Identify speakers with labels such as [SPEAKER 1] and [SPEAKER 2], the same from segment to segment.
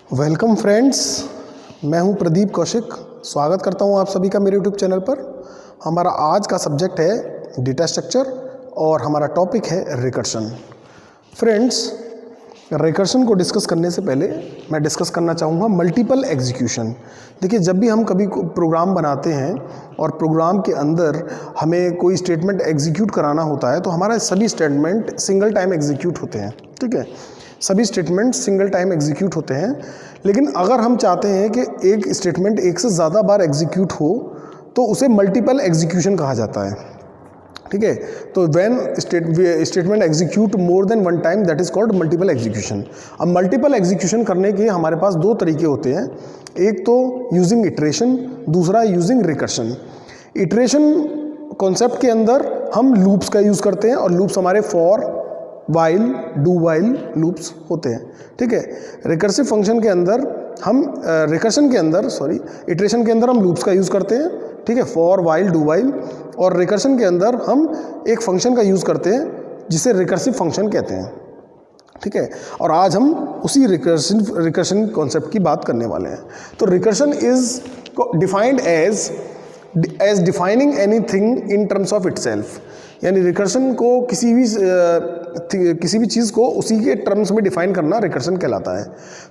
[SPEAKER 1] Welcome friends, मैं हूं प्रदीप कौशिक। स्वागत करता हूं आप सभी का मेरे यूट्यूब चैनल पर। हमारा आज का सब्जेक्ट है डेटा स्ट्रक्चर और हमारा टॉपिक है रिकर्शन। फ्रेंड्स, रिकर्शन को डिस्कस करने से पहले मैं डिस्कस करना चाहूँगा मल्टीपल एग्जीक्यूशन। देखिए, जब भी हम कभी प्रोग्राम बनाते हैं और प्रोग्राम के अंदर हमें कोई स्टेटमेंट एग्जीक्यूट कराना होता है तो हमारा सभी स्टेटमेंट सिंगल टाइम एग्जीक्यूट होते हैं। ठीक है, सभी स्टेटमेंट सिंगल टाइम एग्जीक्यूट होते हैं। लेकिन अगर हम चाहते हैं कि एक स्टेटमेंट एक से ज़्यादा बार एग्जीक्यूट हो तो उसे मल्टीपल एग्जीक्यूशन कहा जाता है। ठीक है, तो when statement execute more than one time, that is called multiple execution. अब मल्टीपल एग्जीक्यूशन करने के हमारे पास दो तरीके होते हैं, एक तो यूजिंग इटरेशन, दूसरा यूजिंग रिकर्शन। इटरेशन कॉन्सेप्ट के अंदर हम लूप्स का यूज़ करते हैं और लूप्स हमारे for, while, do while loops होते हैं। ठीक है, रिकर्सिव फंक्शन के अंदर हम इटरेशन के अंदर हम लूप्स का यूज़ करते हैं। ठीक है, फॉर, वाइल, डू वाइल। और रिकर्शन के अंदर हम एक फंक्शन का यूज़ करते हैं जिसे रिकर्सिव फंक्शन कहते हैं। ठीक है, और आज हम उसी रिकर्शन कॉन्सेप्ट की बात करने वाले हैं। तो recursion is defined as defining anything in terms of itself, यानी रिकर्शन को किसी भी चीज़ को उसी के टर्म्स में डिफाइन करना रिकर्शन कहलाता है।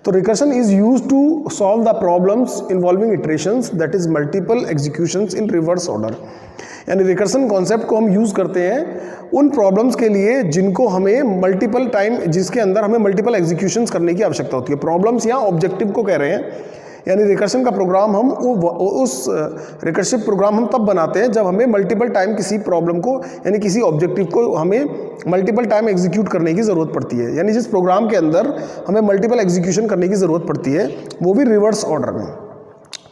[SPEAKER 1] तो recursion is used to solve the problems involving iterations, that is multiple executions in reverse order. यानी रिकर्शन कॉन्सेप्ट को हम यूज़ करते हैं उन प्रॉब्लम्स के लिए जिनको हमें मल्टीपल टाइम, जिसके अंदर हमें मल्टीपल एग्जीक्यूशंस करने की आवश्यकता होती है। प्रॉब्लम्स यहाँ ऑब्जेक्टिव को कह रहे हैं, यानी रिकर्शन का प्रोग्राम हम उस रिकर्सिव प्रोग्राम हम तब बनाते हैं जब हमें मल्टीपल टाइम किसी प्रॉब्लम को, यानी किसी ऑब्जेक्टिव को हमें मल्टीपल टाइम एग्जीक्यूट करने की ज़रूरत पड़ती है। यानी जिस प्रोग्राम के अंदर हमें मल्टीपल एग्जीक्यूशन करने की ज़रूरत पड़ती है वो भी रिवर्स ऑर्डर में।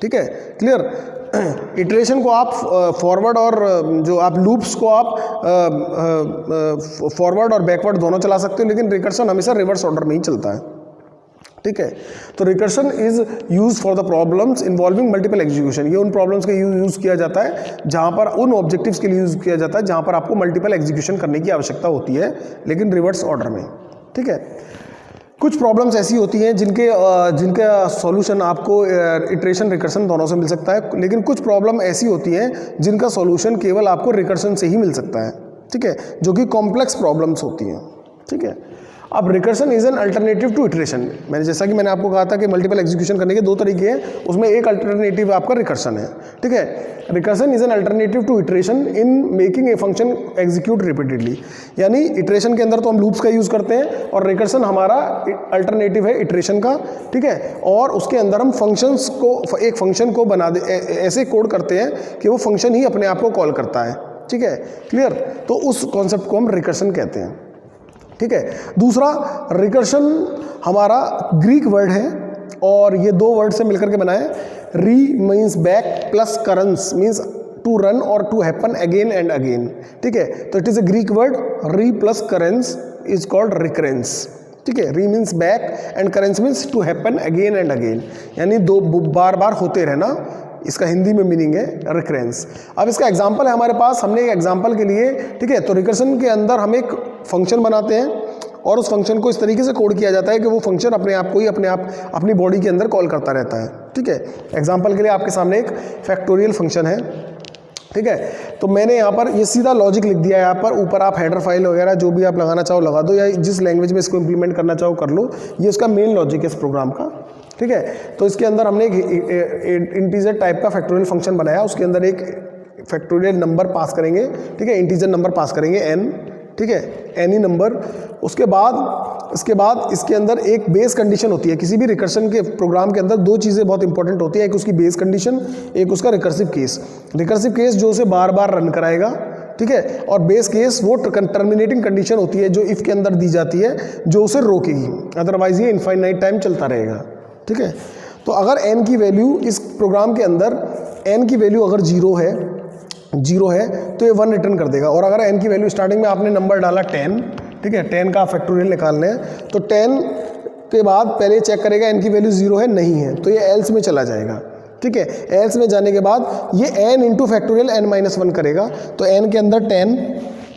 [SPEAKER 1] ठीक है, क्लियर। इटरेशन को आप फॉरवर्ड और जो आप लूप्स को आप फॉरवर्ड और बैकवर्ड दोनों चला सकते हो, लेकिन रिकर्शन हमेशा रिवर्स ऑर्डर में ही चलता है। ठीक है, तो recursion is use for the problems involving multiple execution. ये उन प्रॉब्लम्स के यूज़ किया जाता है जहां पर, उन ऑब्जेक्टिव्स के लिए यूज़ किया जाता है जहां पर आपको मल्टीपल एग्जीक्यूशन करने की आवश्यकता होती है, लेकिन रिवर्स ऑर्डर में। ठीक है, कुछ प्रॉब्लम्स ऐसी होती हैं जिनका सॉल्यूशन आपको इटरेशन रिकर्शन दोनों से मिल सकता है, लेकिन कुछ प्रॉब्लम ऐसी होती हैं जिनका सॉल्यूशन केवल आपको रिकर्शन से ही मिल सकता है। ठीक है, जो कि कॉम्प्लेक्स प्रॉब्लम्स होती हैं। ठीक है, अब recursion is an alternative to iteration. जैसा कि मैंने आपको कहा था कि मल्टीपल एग्जीक्यूशन करने के दो तरीके हैं, उसमें एक अल्टरनेटिव आपका रिकर्शन है। ठीक है, recursion is an alternative to iteration in making a function execute repeatedly. यानी इटरेशन के अंदर तो हम लूप्स का यूज़ करते हैं और रिकर्शन हमारा अल्टरनेटिव है इटरेशन का। ठीक है, और उसके अंदर हम फंक्शंस को, एक फंक्शन को ऐसे कोड करते हैं कि वो फंक्शन ही अपने आप को कॉल करता है। ठीक है, क्लियर। तो उस कॉन्सेप्ट को हम रिकर्शन कहते हैं। ठीक है, दूसरा, रिकर्शन हमारा ग्रीक वर्ड है और ये दो वर्ड से मिलकर के बना है। Re means back plus currence means to run और to happen again and again. ठीक है, तो it is a Greek word. Re plus currence is called recurrence. ठीक है, re means back and currence means to happen again and again, यानी दो बार बार होते रहना। इसका हिंदी में मीनिंग है रिकरेंस। अब इसका एग्जांपल है हमारे पास, हमने एक एग्जांपल के लिए, ठीक है, तो रिकर्शन के अंदर हम एक फंक्शन बनाते हैं और उस फंक्शन को इस तरीके से कोड किया जाता है कि वो फंक्शन अपने आप को ही अपनी बॉडी के अंदर कॉल करता रहता है। ठीक है, एग्जांपल के लिए आपके सामने एक फैक्टोरियल फंक्शन है। ठीक है, तो मैंने यहाँ पर ये सीधा लॉजिक लिख दिया है। यहाँ पर ऊपर आप हेडर फाइल वगैरह जो भी आप लगाना चाहो लगा दो, या जिस लैंग्वेज में इसको इंप्लीमेंट करना चाहो कर लो। ये इसका मेन लॉजिक है इस प्रोग्राम का। ठीक है, तो इसके अंदर हमने एक इंटीजर टाइप का फैक्टोरियल फंक्शन बनाया। उसके अंदर एक फैक्टोरियल नंबर पास करेंगे। ठीक है, इंटीजर नंबर पास करेंगे n। ठीक है, एनी नंबर। इसके बाद इसके अंदर एक बेस कंडीशन होती है। किसी भी रिकर्शन के प्रोग्राम के अंदर दो चीज़ें बहुत इंपॉर्टेंट होती है, एक उसकी बेस कंडीशन, एक उसका रिकर्सिव केस। रिकर्सिव केस जो उसे बार बार रन कराएगा। ठीक है, और बेस केस वो टर्मिनेटिंग कंडीशन होती है जो इफ़ के अंदर दी जाती है, जो उसे रोकेगी, अदरवाइज ये इनफाइनाइट टाइम चलता रहेगा। ठीक है, तो अगर n की वैल्यू इस प्रोग्राम के अंदर n की वैल्यू अगर जीरो है तो ये 1 रिटर्न कर देगा। और अगर n की वैल्यू स्टार्टिंग में आपने नंबर डाला 10, ठीक है, 10 का फैक्टोरियल निकालना है, तो 10 के बाद पहले चेक करेगा n की वैल्यू 0 है, नहीं है, तो ये एल्स में चला जाएगा। ठीक है, एल्स में जाने के बाद ये n इंटू फैक्टोरियल n-1 करेगा। तो n के अंदर 10,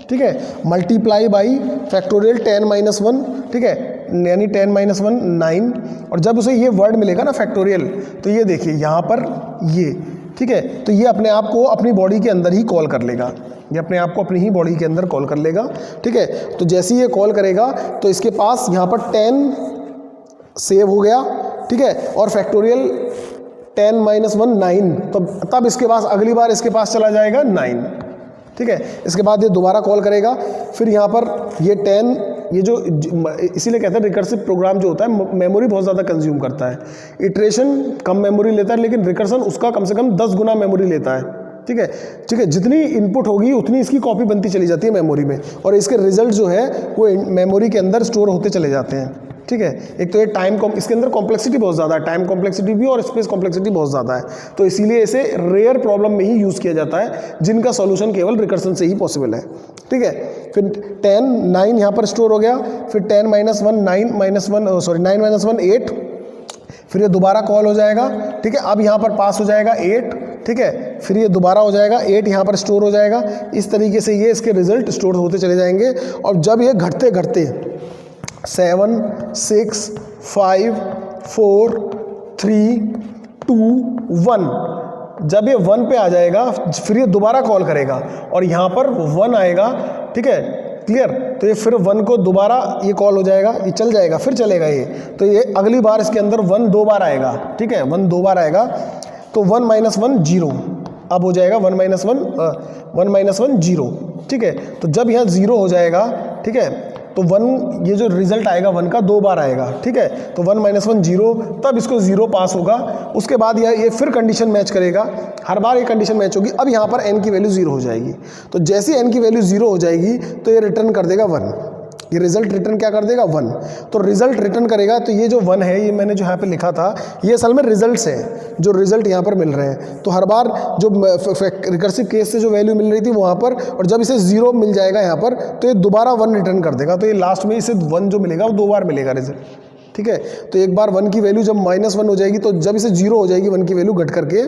[SPEAKER 1] ठीक है, मल्टीप्लाई बाई फैक्टोरियल 10-1, ठीक है, यानी 10 - 1 9, और जब उसे ये वर्ड मिलेगा ना फैक्टोरियल, तो ये देखिए यहाँ पर ये, ठीक है, तो ये अपने आप को अपनी बॉडी के अंदर ही कॉल कर लेगा, ये अपने आप को अपनी ही बॉडी के अंदर कॉल कर लेगा, ठीक है। तो जैसे ही ये कॉल करेगा तो इसके पास यहाँ पर 10 सेव हो गया, ठीक है, और फैक्टोरियल 10 - 1 9, तब इसके पास अगली बार इसके पास चला जाएगा 9, ठीक है। इसके बाद ये दोबारा कॉल करेगा, फिर यहाँ पर ये 10, ये जो इसीलिए कहते हैं रिकर्सिव प्रोग्राम जो होता है मेमोरी बहुत ज़्यादा कंज्यूम करता है। इटरेशन कम मेमोरी लेता है, लेकिन रिकर्सन उसका कम से कम 10 गुना मेमोरी लेता है, ठीक है, ठीक है। जितनी इनपुट होगी उतनी इसकी कॉपी बनती चली जाती है मेमोरी में, और इसके रिजल्ट जो है वो मेमोरी के अंदर स्टोर होते चले जाते हैं, ठीक है। एक तो ये इसके अंदर कॉम्प्लेक्सिटी बहुत ज़्यादा है, टाइम कॉम्प्लेक्सिटी भी और स्पेस कॉम्प्लेक्सिटी बहुत ज़्यादा है, तो इसीलिए इसे रेयर प्रॉब्लम में ही यूज़ किया जाता है, जिनका सॉल्यूशन केवल रिकर्सन से ही पॉसिबल है, ठीक है। फिर 10 9 यहाँ पर स्टोर हो गया, फिर 10 - 1 9 - 1 8, फिर ये दोबारा कॉल हो जाएगा, ठीक है। अब यहाँ पर पास हो जाएगा 8, ठीक है, फिर ये दोबारा हो जाएगा 8, यहाँ पर स्टोर हो जाएगा। इस तरीके से ये इसके रिजल्ट स्टोर होते चले जाएंगे, और जब ये घटते घटते 7 6 5 4 3 2 1, जब ये 1 पे आ जाएगा फिर ये दोबारा कॉल करेगा और यहाँ पर 1 आएगा, ठीक है, क्लियर। तो ये फिर 1 को दोबारा ये कॉल हो जाएगा, ये चल जाएगा, फिर चलेगा ये, तो ये अगली बार इसके अंदर 1 2 बार आएगा, ठीक है, 1 2 बार आएगा, तो 1 - 1 0, अब हो जाएगा 1 - 1 0, ठीक है। तो जब यहाँ 0 हो जाएगा, ठीक है, तो 1, ये जो रिजल्ट आएगा 1 का 2 बार आएगा, ठीक है, तो 1 - 1 0, तब इसको 0 पास होगा। उसके बाद ये फिर कंडीशन मैच करेगा, हर बार ये कंडीशन मैच होगी। अब यहाँ पर n की वैल्यू 0 हो जाएगी, तो जैसे n की वैल्यू 0 हो जाएगी तो ये रिटर्न कर देगा 1, ये रिजल्ट रिटर्न क्या कर देगा 1, तो रिजल्ट रिटर्न करेगा। तो ये जो 1 है, ये मैंने जो यहाँ पे लिखा था, ये असल में रिजल्ट्स हैं, जो रिजल्ट यहाँ पर मिल रहे हैं। तो हर बार जो रिकर्सिव केस से जो वैल्यू मिल रही थी वहाँ पर, और जब इसे 0 मिल जाएगा यहाँ पर, तो ये दोबारा 1 रिटर्न कर देगा। तो ये लास्ट में इसे 1 जो मिलेगा वो 2 बार मिलेगा रिजल्ट, ठीक है। तो एक बार 1 की वैल्यू जब -1 हो जाएगी, तो जब इसे 0 हो जाएगी 1 की वैल्यू घट करके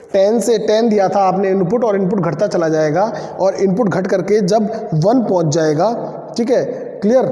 [SPEAKER 1] 10 से 10 दिया था आपने इनपुट, और इनपुट घटता चला जाएगा, और इनपुट घट करके जब 1 पहुँच जाएगा, ठीक है, क्लियर।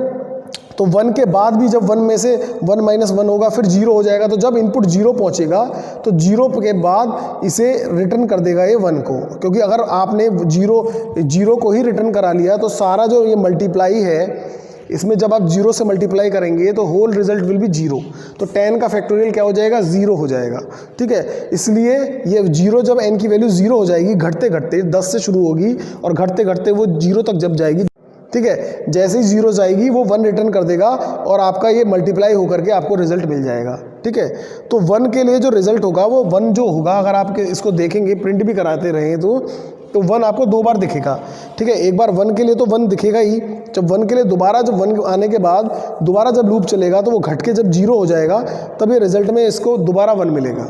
[SPEAKER 1] तो 1 के बाद भी जब 1 में से 1 - 1 होगा, फिर 0 हो जाएगा, तो जब इनपुट 0 पहुंचेगा तो 0 के बाद इसे रिटर्न कर देगा ये 1 को, क्योंकि अगर आपने 0 को ही रिटर्न करा लिया तो सारा जो ये मल्टीप्लाई है, इसमें जब आप 0 से मल्टीप्लाई करेंगे तो होल रिजल्ट विल बी 0, तो 10 का फैक्टोरियल क्या हो जाएगा 0 हो जाएगा, ठीक है। इसलिए ये 0 जब n की वैल्यू 0 हो जाएगी, घटते घटते 10 से शुरू होगी और घटते घटते वो 0 तक जब जाएगी, ठीक है, जैसे ही 0 जाएगी वो 1 रिटर्न कर देगा, और आपका ये मल्टीप्लाई होकर के आपको रिजल्ट मिल जाएगा, ठीक है। तो 1 के लिए जो रिजल्ट होगा वो 1 जो होगा, अगर आप इसको देखेंगे, प्रिंट भी कराते रहे तो 1 आपको 2 बार दिखेगा, ठीक है। एक बार 1 के लिए तो 1 दिखेगा ही, जब 1 के लिए दोबारा, जब 1 आने के बाद दोबारा जब लूप चलेगा तो वो घट के जब 0 हो जाएगा, तब ये रिजल्ट में इसको दोबारा 1 मिलेगा,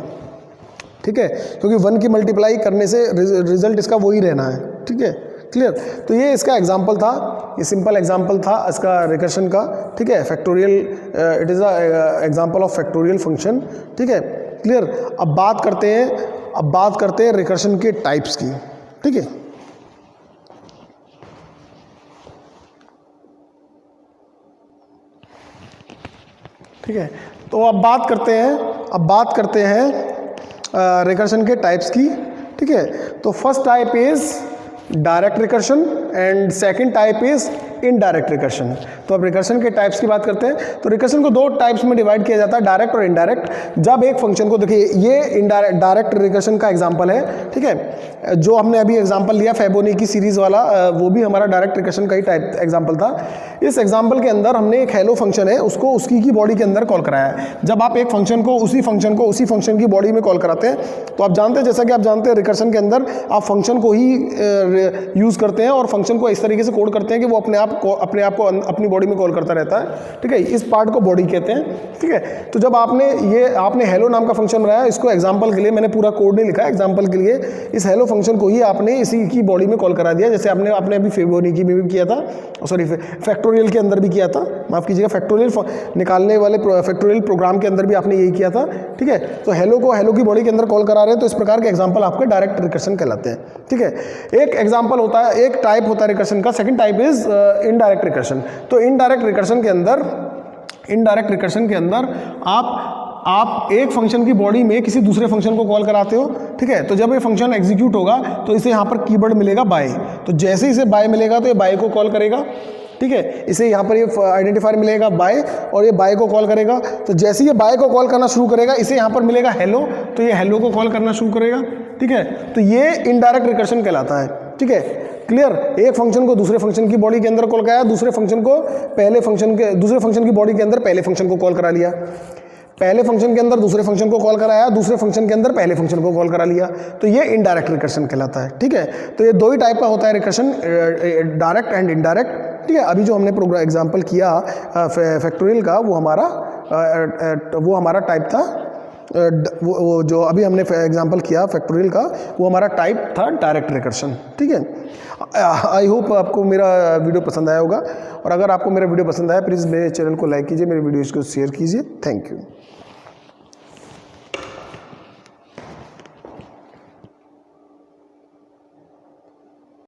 [SPEAKER 1] ठीक है, क्योंकि 1 की मल्टीप्लाई करने से रिजल्ट इसका वही रहना है, ठीक है, क्लियर। तो ये इसका एग्जाम्पल था, ये सिंपल एग्जाम्पल था इसका रिकर्शन का, ठीक है, factorial, it is a example of factorial function, ठीक है, क्लियर। अब बात करते हैं रिकर्शन के टाइप्स की, ठीक है। ठीक है, तो अब बात करते हैं रिकर्शन के टाइप्स की, ठीक है। तो first type is direct recursion and second type is indirect recursion. तो अब रिकर्शन के टाइप्स की बात करते हैं। तो रिकर्शन को 2 टाइप्स में डिवाइड किया जाता है, डायरेक्ट और इनडायरेक्ट। जब एक फंक्शन को, देखिए ये डायरेक्ट रिकर्शन का एग्जांपल है, ठीक है, जो हमने अभी एग्जांपल लिया फैबोनीची सीरीज वाला, वो भी हमारा डायरेक्ट रिकर्शन का ही टाइप एग्जांपल था। इस एग्जांपल के अंदर हमने एक हेलो फंक्शन है, उसको उसकी की बॉडी के अंदर कॉल कराया है। जब आप एक फंक्शन को उसी फंक्शन की बॉडी में कॉल कराते हैं, तो आप जानते हैं, जैसा कि आप जानते हैं, रिकर्शन के अंदर आप फंक्शन को ही यूज़ करते हैं और फंक्शन को इस तरीके से कोड करते हैं कि वो अपने आप को अपनी बॉडी में कॉल करता रहता है, ठीक है। इस पार्ट को बॉडी कहते हैं, ठीक है। तो जब आपने हेलो नाम का फंक्शन बनाया, इसको एग्जांपल के लिए मैंने पूरा कोड नहीं लिखा, एग्जांपल के लिए इस हेलो फंक्शन को ही आपने इसी की बॉडी में कॉल करा दिया, जैसे आपने अभी फैबोनीची में भी किया था, सॉरी फैक्टोरियल के अंदर भी किया था, माफ़ कीजिएगा, फैक्टोरियल निकालने वाले फैक्टोरियल प्रोग्राम के अंदर भी आपने यही किया था, ठीक है। तो हेलो को हेलो की बॉडी के अंदर कॉल करा रहे हैं, तो इस प्रकार के एग्जाम्पल आपके डायरेक्ट रिकर्शन कहलाते हैं, ठीक है। एक एग्जाम्पल होता है, एक टाइप होता है रिकर्शन का, second type is indirect recursion. तो इनडायरेक्ट रिकर्शन के अंदर इनडायरेक्ट रिकर्शन के अंदर आप एक फंक्शन की बॉडी में किसी दूसरे फंक्शन को कॉल कराते हो, ठीक है। तो जब ये फंक्शन एग्जीक्यूट होगा तो इसे यहाँ पर कीवर्ड मिलेगा बाय, तो जैसे इसे बाय मिलेगा तो ये बाय को कॉल करेगा, ठीक है। इसे यहाँ पर ये आइडेंटिफायर मिलेगा बाय और ये बाय को कॉल करेगा। तो जैसे ये बाय को कॉल करना शुरू करेगा, इसे यहाँ पर मिलेगा हेलो, तो ये हेलो को कॉल करना शुरू करेगा, ठीक है। तो ये इनडायरेक्ट रिकर्शन कहलाता है, ठीक है। क्लियर। एक फंक्शन को दूसरे फंक्शन की बॉडी के अंदर कॉल कराया, दूसरे फंक्शन को दूसरे फंक्शन की बॉडी के अंदर पहले फंक्शन को कॉल करा लिया, पहले फंक्शन के अंदर दूसरे फंक्शन को कॉल कराया, दूसरे फंक्शन के अंदर पहले फंक्शन को कॉल करा लिया। तो ये इनडायरेक्ट रिकर्शन कहलाता है, ठीक है। तो ये दो ही टाइप का होता है रिकर्शन, डायरेक्ट एंड इनडायरेक्ट, ठीक है। अभी जो हमने प्रोग्राम एग्जाम्पल किया फैक्टोरियल का, वो हमारा टाइप था, वो जो अभी हमने एग्जांपल किया फैक्टोरियल का, वो हमारा टाइप था डायरेक्ट रिकर्शन, ठीक है। आई होप आपको मेरा वीडियो पसंद आया होगा, और अगर आपको मेरा वीडियो पसंद आया प्लीज़ मेरे चैनल को लाइक कीजिए, मेरे वीडियोज़ को शेयर कीजिए। Thank you.